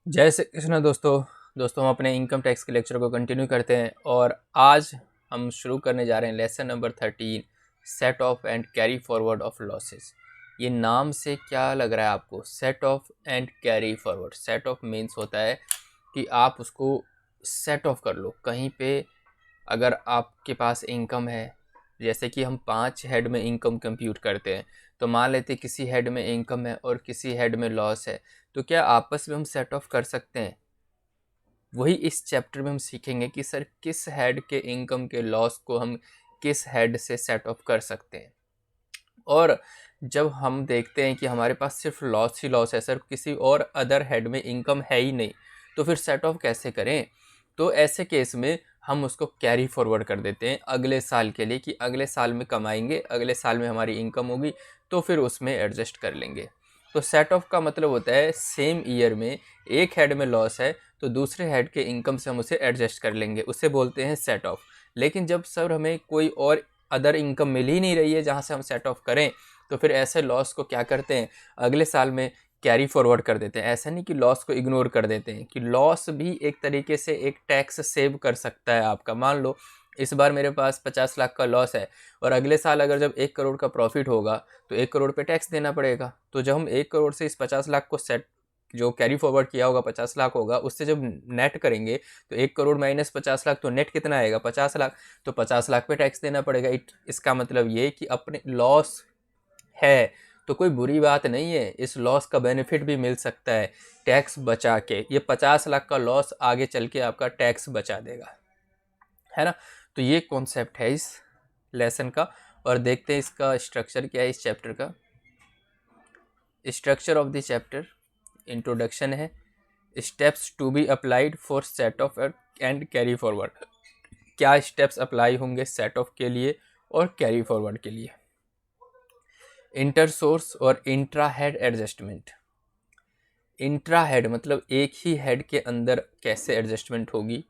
जय श्री कृष्ण दोस्तों हम अपने इनकम टैक्स के लेक्चर को कंटिन्यू करते हैं और आज हम शुरू करने जा रहे हैं lesson number 13 set off and carry forward of losses. ये नाम से क्या लग रहा है आपको? Set off and carry forward. Set of means होता है कि आप उसको सेट ऑफ कर लो कहीं पे। अगर आपके पास इनकम है, जैसे कि हम 5 हेड में इनकम कंप्यूट करते हैं, तो मान लेते किसी हेड में इनकम है और किसी हेड में लॉस है, तो क्या आपस में हम सेट ऑफ कर सकते हैं? वही इस चैप्टर में हम सीखेंगे कि सर किस हेड के इनकम के लॉस को हम किस हेड से सेट ऑफ कर सकते हैं। और जब हम देखते हैं कि हमारे पास सिर्फ लॉस ही लॉस है, सर किसी और अदर हेड में इनकम है ही नहीं, तो फिर सेट ऑफ कैसे करें? तो ऐसे केस में हम उसको कैरी फॉरवर्ड कर देते हैं अगले साल के लिए कि अगले साल में कमाएंगे, अगले साल में हमारी इनकम होगी तो फिर उसमें एडजस्ट कर लेंगे। तो सेट ऑफ का मतलब होता है सेम ईयर में एक हेड में लॉस है तो दूसरे हेड के इनकम से हम उसे एडजस्ट कर लेंगे, उसे बोलते हैं सेट ऑफ। लेकिन जब सर हमें कोई और अदर इनकम मिल ही नहीं रही है जहाँ से हम सेट ऑफ करें, तो फिर ऐसे लॉस को क्या करते हैं, अगले साल में कैरी फॉरवर्ड कर देते हैं। ऐसा नहीं कि लॉस को इग्नोर कर देते हैं, कि लॉस भी एक तरीके से एक टैक्स सेव कर सकता है आपका। मान लो इस बार मेरे पास 50 लाख का लॉस है और अगले साल अगर जब 1 करोड़ का प्रॉफिट होगा तो 1 करोड़ पे टैक्स देना पड़ेगा। तो जब हम 1 करोड़ से इस 50 लाख को सेट, जो कैरी फॉरवर्ड किया होगा 50 लाख होगा, उससे जब नेट करेंगे तो 1 करोड़ माइनस 50 लाख, तो नेट कितना आएगा? 50 लाख। तो 50 लाख पे टैक्स देना पड़ेगा। इसका मतलब ये कि अपने लॉस है तो कोई बुरी बात नहीं है, इस लॉस का बेनिफिट भी मिल सकता है टैक्स बचा के। ये 50 लाख का लॉस आगे चल के आपका टैक्स बचा देगा, है ना। तो ये कॉन्सेप्ट है इस लेसन का। और देखते हैं इसका स्ट्रक्चर क्या है इस चैप्टर का। Structure of the chapter, introduction है, steps to be applied for set off and carry forward. क्या स्टेप्स अप्लाई होंगे सेट ऑफ के लिए और कैरी फॉरवर्ड के लिए। इंटर सोर्स और intra head adjustment. Intra head मतलब एक ही हेड के अंदर कैसे एडजस्टमेंट होगी।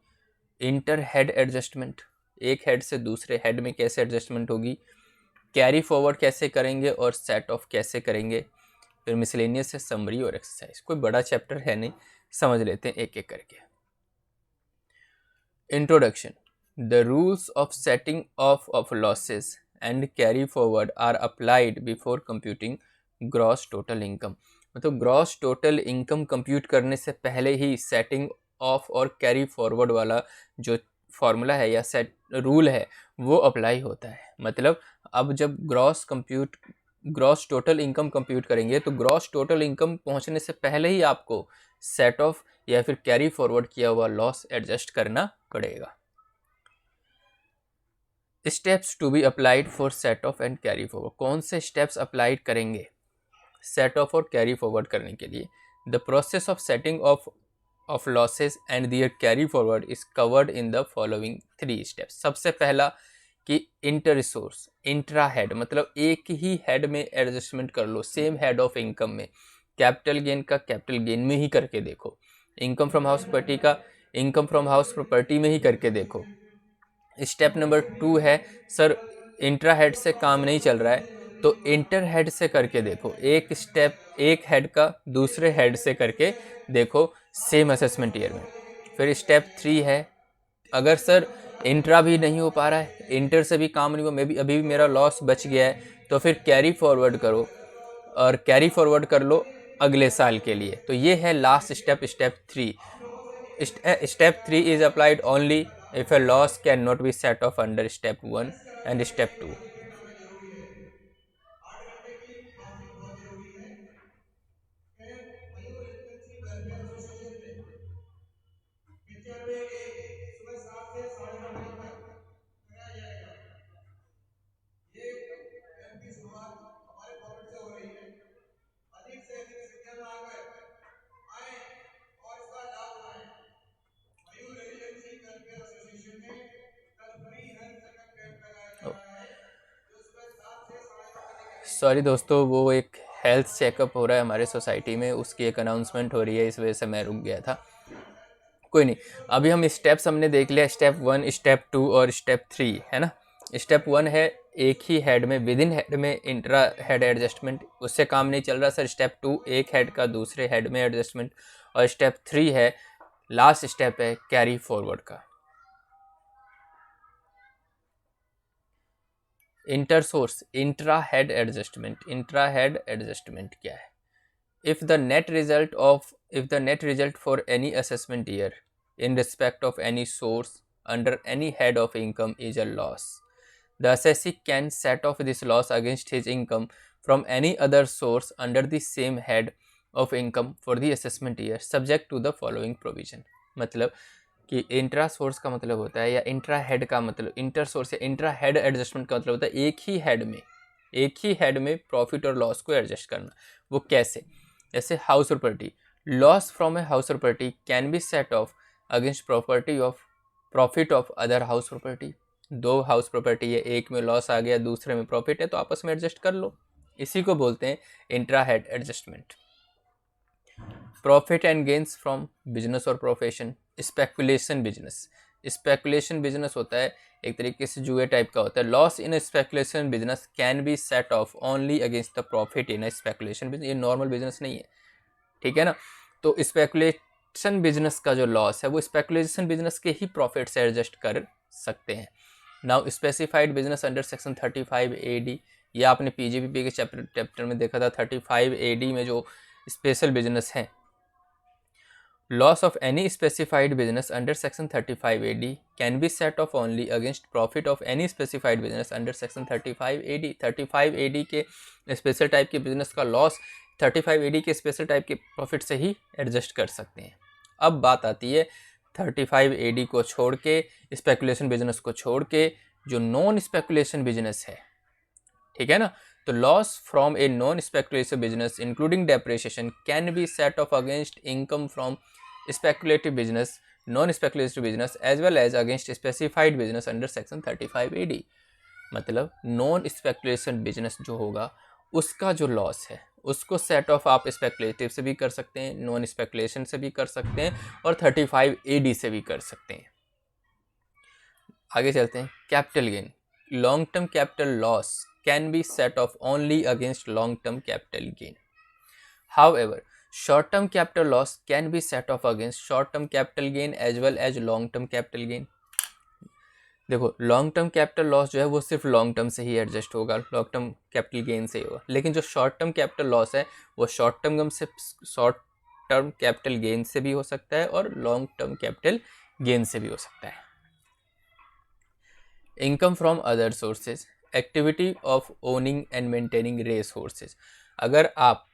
इंटर हेड एडजस्टमेंट, एक हेड से दूसरे हेड में कैसे एडजस्टमेंट होगी। कैरी फॉरवर्ड कैसे करेंगे और सेट ऑफ कैसे करेंगे। फिर मिसलेनियस है, समरी और एक्सरसाइज। कोई बड़ा चैप्टर है नहीं, समझ लेते हैं एक एक करके। Introduction. The rules of setting off losses and carry forward are applied before computing gross total income. मतलब ग्रॉस टोटल इनकम कंप्यूट करने से पहले ही सेटिंग ऑफ और कैरी फॉरवर्ड वाला जो फॉर्मूला है या सेट रूल है वो अप्लाई होता है। मतलब अब जब ग्रॉस टोटल इनकम कंप्यूट करेंगे तो ग्रॉस टोटल इनकम पहुंचने से पहले ही आपको सेट ऑफ या फिर कैरी फॉरवर्ड किया हुआ लॉस एडजस्ट करना पड़ेगा। Steps to be applied for set off and carry forward. कौन से स्टेप्स अप्लाइड करेंगे सेट ऑफ और कैरी फॉरवर्ड करने के लिए? The process of setting off losses and their carry forward is covered in the following 3 steps. सबसे पहला कि इंटर रिसोर्स, इंट्रा हेड मतलब एक ही हेड में एडजस्टमेंट कर लो, सेम हेड ऑफ इनकम में। कैपिटल गेन का कैपिटल गेन में ही करके देखो, इनकम फ्रॉम हाउस प्रॉपर्टी का इनकम फ्रॉम हाउस प्रॉपर्टी में ही करके देखो। स्टेप नंबर 2 है, सर इंट्रा हेड से काम नहीं चल रहा है तो इंटर हेड से करके देखो। एक स्टेप एक हेड का दूसरे हेड से करके देखो सेम असेसमेंट ईयर में। फिर स्टेप 3 है, अगर सर इंट्रा भी नहीं हो पा रहा है, इंटर से भी काम नहीं हुआ, मैं भी अभी भी मेरा लॉस बच गया है, तो फिर कैरी फॉरवर्ड करो और कैरी फॉरवर्ड कर लो अगले साल के लिए। तो ये है last step, step 3। Step 3 is applied only if a loss cannot be set off under step 1 and step 2. Sorry दोस्तों, वो एक हेल्थ चेकअप हो रहा है हमारे सोसाइटी में, उसकी एक अनाउंसमेंट हो रही है, इस वजह से मैं रुक गया था। कोई नहीं, अभी हम स्टेप्स हमने देख लिया, स्टेप 1, स्टेप 2 और स्टेप 3, है ना। स्टेप 1 है एक ही हेड में विद इन हेड में इंट्रा हेड एडजस्टमेंट, उससे काम नहीं चल रहा सर। स्टेप 2 एक हेड का दूसरे हेड में एडजस्टमेंट। और स्टेप 3 है, लास्ट स्टेप है कैरी फॉरवर्ड का। Inter source intra head adjustment, intra head adjustment क्या है? If the net result for any assessment year in respect of any source under any head of income is a loss, the assessee can set off this loss against his income from any other source under the same head of income for the assessment year subject to the following provision। मतलब कि intra source का मतलब होता है, या intra head का मतलब, inter source या इंट्रा हेड एडजस्टमेंट का मतलब होता है एक ही हेड में प्रॉफिट और लॉस को एडजस्ट करना। वो कैसे? जैसे house property, loss from a house property can be set off against profit of other house property. दो हाउस प्रॉपर्टी है, एक में लॉस आ गया, दूसरे में प्रॉफिट है, तो आपस में एडजस्ट कर लो। इसी को बोलते हैं intra head adjustment. Profit and gains from business और प्रोफेशन, स्पेकुलेशन बिजनेस होता है एक तरीके से जुए टाइप का होता है। Loss in speculation business can be set off only against the profit in speculation business. ये नॉर्मल बिजनेस नहीं है, ठीक है ना। तो स्पेकुलेशन बिजनेस का जो लॉस है वो स्पेकुलेशन बिजनेस के ही प्रॉफिट से एडजस्ट कर सकते हैं। Now specified business under section 35 AD, ये आपने PGBP के चैप्टर में देखा था। 35 AD में जो स्पेशल बिजनेस है, loss of any specified business under section 35 AD can be set off only against profit of any specified business under section 35 AD। 35 AD के स्पेशल टाइप के बिजनेस का लॉस 35 AD के special type के profit से ही adjust कर सकते हैं। अब बात आती है 35 AD को छोड़ के, स्पेकुलेशन बिजनेस को छोड़ के, जो नॉन स्पेकुलेशन बिजनेस है, ठीक है ना। तो loss from a non speculative business including depreciation can be set off against income from speculative business, non-speculative business as well as against specified business under section 35 AD। मतलब non speculation business जो होगा उसका जो loss है उसको set of आप speculative से भी कर सकते हैं, नॉन स्पेकुलेशन से भी कर सकते हैं, और 35 AD से भी कर सकते हैं। आगे चलते हैं। Capital gain, long term capital loss can be set off only against long term capital gain. However, short-term capital loss can be set off against short-term capital gain as well as long-term capital gain। देखो, long term capital loss जो है वो सिर्फ long term से ही adjust होगा, long term capital gain से ही होगा। लेकिन जो शॉर्ट टर्म कैपिटल लॉस है वो शॉर्ट टर्म कैपिटल गेन से भी हो सकता है और लॉन्ग टर्म कैपिटल गेन से भी हो सकता है। Income from other sources, activity of owning and maintaining race horses. अगर आप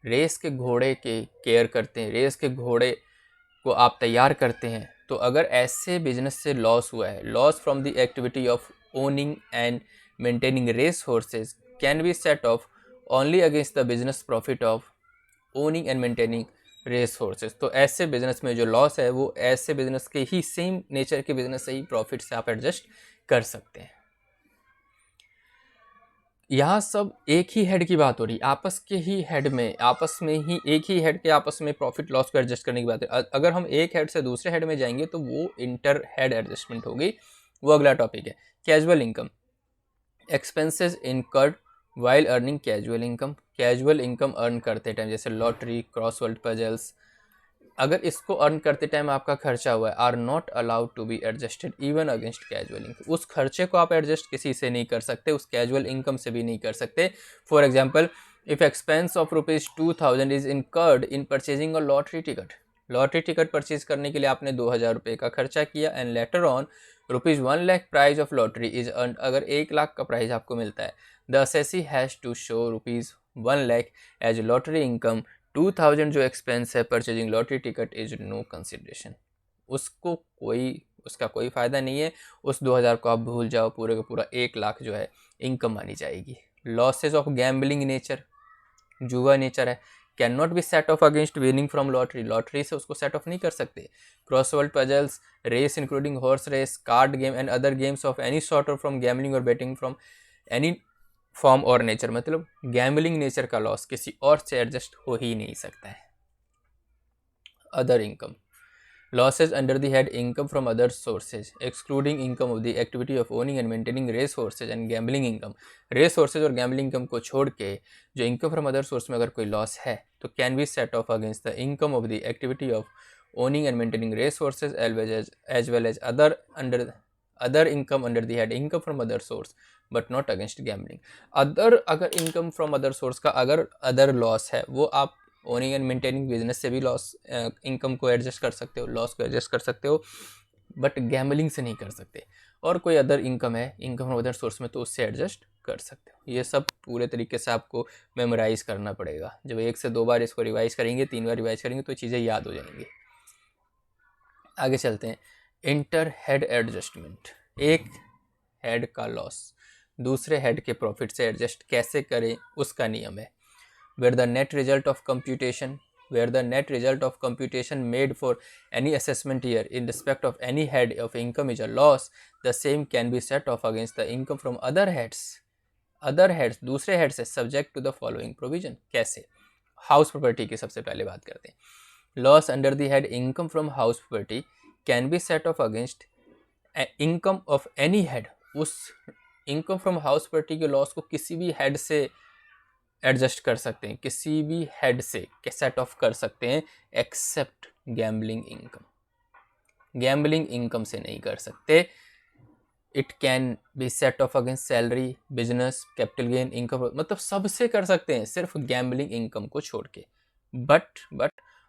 रेस के घोड़े के केयर करते हैं, रेस के घोड़े को आप तैयार करते हैं, तो अगर ऐसे बिजनेस से लॉस हुआ है, loss from the activity of owning and maintaining race horses can be set off only against the business profit of owning and maintaining race horses. तो ऐसे बिजनेस में जो लॉस है वो ऐसे बिजनेस के ही सेम नेचर के बिजनेस से ही प्रॉफिट से आप एडजस्ट कर सकते हैं। यहाँ सब एक ही हेड की बात हो रही, आपस के ही हेड में, आपस में ही एक ही हेड के आपस में प्रॉफिट लॉस को एडजस्ट करने की बात है। अगर हम एक हेड से दूसरे हेड में जाएंगे तो वो इंटर हेड एडजस्टमेंट होगी। वो अगला टॉपिक है। Casual income, expenses incurred while earning casual income. Casual income earn करते टाइम, जैसे लॉटरी, क्रॉसवर्ड पजल्स, अगर इसको अर्न करते टाइम आपका खर्चा हुआ है, are not allowed to be adjusted even against casual income. उस खर्चे को आप एडजस्ट किसी से नहीं कर सकते, उस कैजुअल इनकम से भी नहीं कर सकते। For example, if expense of ₹2000 is incurred in purchasing a lottery ticket, lottery ticket purchase करने के लिए आपने 2000 रुपये का खर्चा किया, and later on ₹1 lakh prize of lottery is earn, अगर 1 लाख का प्राइज आपको मिलता है, the assessee has to show ₹1 lakh as lottery income. 2000 जो एक्सपेंस है purchasing lottery ticket is no consideration, उसका कोई फ़ायदा नहीं है। उस 2000 को आप भूल जाओ, पूरे का पूरा 1 लाख जो है इनकम मानी जाएगी। लॉसेज ऑफ गैम्बलिंग नेचर, जुआ नेचर है, can not be set off against winning from lottery, lottery से उसको सेट ऑफ नहीं कर सकते। Crossword puzzles, race including horse race, card game and other games of any sort और from gambling और betting from any form और nature, मतलब gambling nature का लॉस किसी और से एडजस्ट हो ही नहीं सकता है। Other income, Losses under the head income from other sources, excluding income of the activity of owning and maintaining race horses and gambling income. Race horses और gambling income को छोड़ के जो income from other source में अगर कोई loss है तो can be set off against the income of the activity of owning and maintaining race horses as well as other income under the head income from other source but not against gambling. अगर income from other source का अगर other loss है वो आप owning and maintaining business से भी loss income को adjust कर सकते हो, लॉस को एडजस्ट कर सकते हो, बट गैम्बलिंग से नहीं कर सकते. और कोई अदर इनकम है इनकम फ्रॉम अदर सोर्स में तो उससे एडजस्ट कर सकते हो. ये सब पूरे तरीके से आपको मेमोराइज करना पड़ेगा. जब 1 से 2 बार इसको रिवाइज करेंगे, 3 बार रिवाइज करेंगे तो चीज़ें याद हो जाएंगी. आगे चलते हैं. Inter head adjustment. एक हेड का लॉस दूसरे हेड के प्रॉफिट से एडजस्ट कैसे करें उसका नियम है. where the net result of computation made for any assessment year in respect of any head of income is a loss, the same can be set off against the income from other heads दूसरे head से subject to the following provision. कैसे? House property की सबसे पहले बात करते हैं. Loss under the head income from house property can be set off against income of any head. उस इनकम फ्रॉम हाउस प्रॉपर्टी के लॉस को किसी भी हेड से एडजस्ट कर सकते हैं, किसी भी हेड से सेट ऑफ कर सकते हैं except gambling income. Gambling income से नहीं कर सकते. It can be set off against salary, business, capital gain, income, मतलब सबसे कर सकते हैं सिर्फ गैम्बलिंग इनकम को छोड़ के. But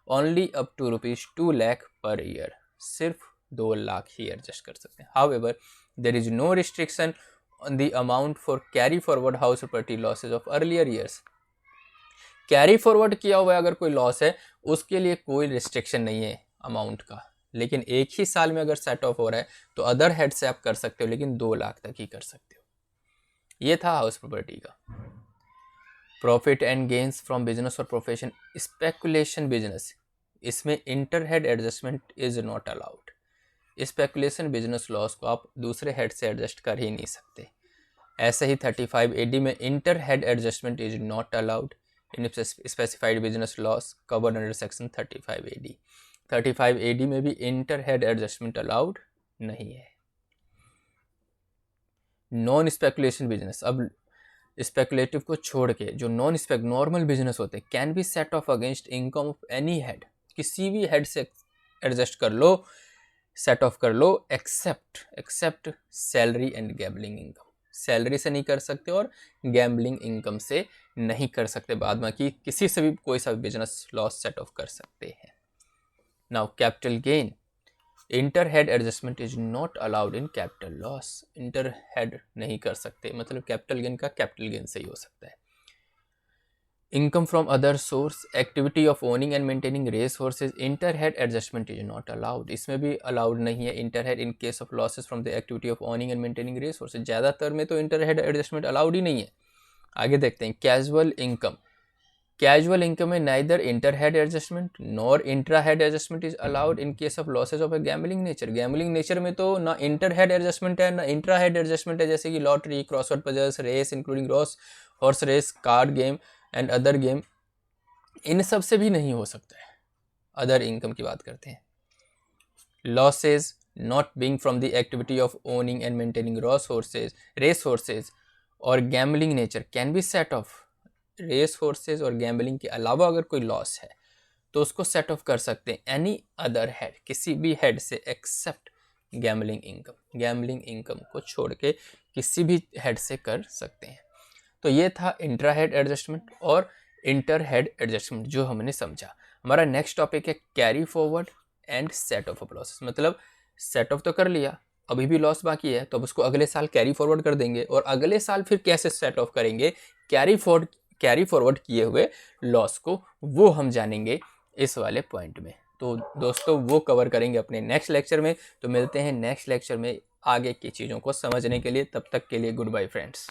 only up to ₹2 lakh per year. सिर्फ 2 लाख ही एडजस्ट कर सकते हैं. However there is no restriction on the amount for carry forward house property losses of earlier years. Carry forward किया हुआ अगर कोई लॉस है उसके लिए कोई रिस्ट्रिक्शन नहीं है अमाउंट का, लेकिन एक ही साल में अगर सेट ऑफ हो रहा है तो अदर हेड से आप कर सकते हो, लेकिन 2 लाख तक ही कर सकते हो. ये था हाउस प्रॉपर्टी का. Profit and gains from business और प्रोफेशन. स्पेकुलेशन बिजनेस, इसमें inter head adjustment is not allowed. Speculation business loss को आप दूसरे हेड से एडजस्ट कर ही नहीं सकते. ऐसे ही 35 AD में inter head adjustment is not allowed in specified business loss covered under section 35 AD. 35 AD में भी इंटर हेड एडजस्टमेंट अलाउड नहीं है. नॉन स्पेकुलेशन बिजनेस, अब स्पेकुलेटिव को छोड़ के जो नॉर्मल बिजनेस होते हैं, can be set off against income of any head. किसी भी हेड से एडजस्ट कर लो, सेट ऑफ कर लो, except salary and gambling income. Salary से नहीं कर सकते और गैम्बलिंग इनकम से नहीं कर सकते. बाद में कि किसी से भी कोई सा बिजनेस लॉस सेट ऑफ कर सकते हैं. Now capital gain. Inter head adjustment is not allowed in capital loss. Inter head नहीं कर सकते, मतलब कैपिटल गेन का कैपिटल गेन से ही हो सकता है. Income from other source, activity of owning and maintaining race horses, inter head adjustment is not allowed. इसमें भी अलाउड नहीं है inter head in case of losses from the activity of owning and maintaining race horses. ज़्यादातर में तो inter head adjustment allowed ही नहीं है. आगे देखते हैं. Casual income. कैजुअल इनकम में neither inter head adjustment nor intra head adjustment is allowed in case of losses of A gambling nature. Gambling nature में तो ना इंटर हेड एडजस्टमेंट है ना इंट्रा हेड एडजस्टमेंट है, जैसे कि lottery, crossword puzzles, race including horse race, card game and other game. इन सब से भी नहीं हो सकता है. अदर इनकम की बात करते हैं. Losses not being from the activity of owning and maintaining race horses और gambling nature can be set off. Race horses और गैम्बलिंग के अलावा अगर कोई लॉस है तो उसको सेट ऑफ कर सकते हैं एनी अदर हेड, किसी भी हेड से except gambling income. Gambling income को छोड़ के किसी भी हेड से कर सकते हैं. तो ये था इंट्रा हेड एडजस्टमेंट और इंटर हेड एडजस्टमेंट जो हमने समझा. हमारा नेक्स्ट टॉपिक है carry forward and set of losses. मतलब सेट ऑफ तो कर लिया, अभी भी लॉस बाकी है तो अब उसको अगले साल कैरी फॉरवर्ड कर देंगे और अगले साल फिर कैसे सेट ऑफ करेंगे कैरी फॉरवर्ड किए हुए लॉस को, वो हम जानेंगे इस वाले पॉइंट में. तो दोस्तों वो कवर करेंगे अपने नेक्स्ट लेक्चर में. तो मिलते हैं नेक्स्ट लेक्चर में आगे की चीज़ों को समझने के लिए. तब तक के लिए गुड बाय फ्रेंड्स.